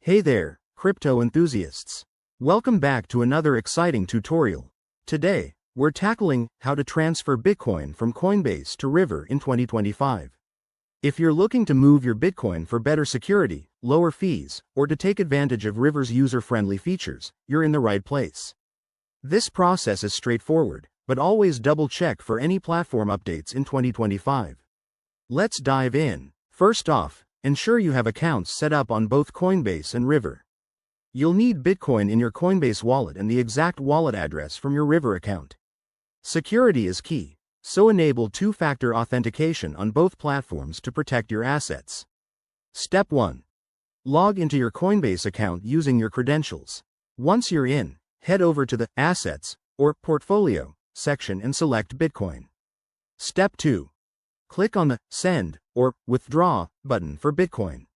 Hey there, crypto enthusiasts. Welcome back to another exciting tutorial. Today, we're tackling how to transfer Bitcoin from Coinbase to River in 2025. If you're looking to move your Bitcoin for better security, lower fees, or to take advantage of River's user-friendly features, you're in the right place. This process is straightforward, but always double-check for any platform updates in 2025. Let's dive in. First off, ensure you have accounts set up on both Coinbase and River. You'll need Bitcoin in your Coinbase wallet and the exact wallet address from your River account. Security is key, so enable two-factor authentication on both platforms to protect your assets. Step 1. Log into your Coinbase account using your credentials. Once you're in, head over to the Assets or Portfolio section and select Bitcoin. Step 2. Click on the Send or Withdraw button for Bitcoin.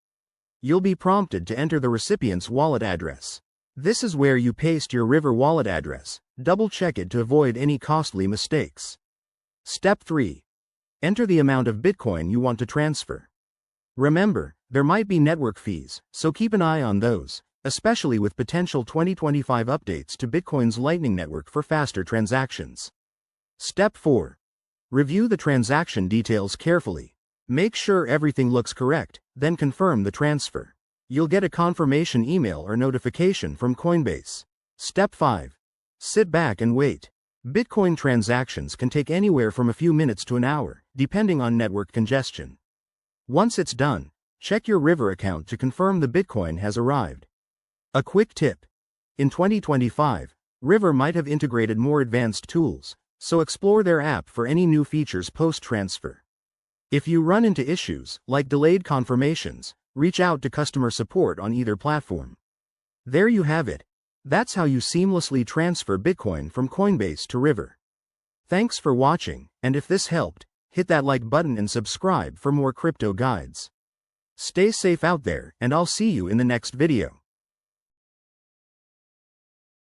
You'll be prompted to enter the recipient's wallet address. This is where you paste your River wallet address. Double-check it to avoid any costly mistakes. Step 3. Enter the amount of Bitcoin you want to transfer. Remember, there might be network fees, so keep an eye on those, especially with potential 2025 updates to Bitcoin's Lightning Network for faster transactions. Step 4. Review the transaction details carefully. Make sure everything looks correct, then confirm the transfer. You'll get a confirmation email or notification from Coinbase. Step 5. Sit back and wait. Bitcoin transactions can take anywhere from a few minutes to an hour, depending on network congestion. Once it's done, check your River account to confirm the Bitcoin has arrived. A quick tip. In 2025, River might have integrated more advanced tools, so explore their app for any new features post-transfer. If you run into issues, like delayed confirmations, reach out to customer support on either platform. There you have it. That's how you seamlessly transfer Bitcoin from Coinbase to River. Thanks for watching, and if this helped, hit that like button and subscribe for more crypto guides. Stay safe out there, and I'll see you in the next video.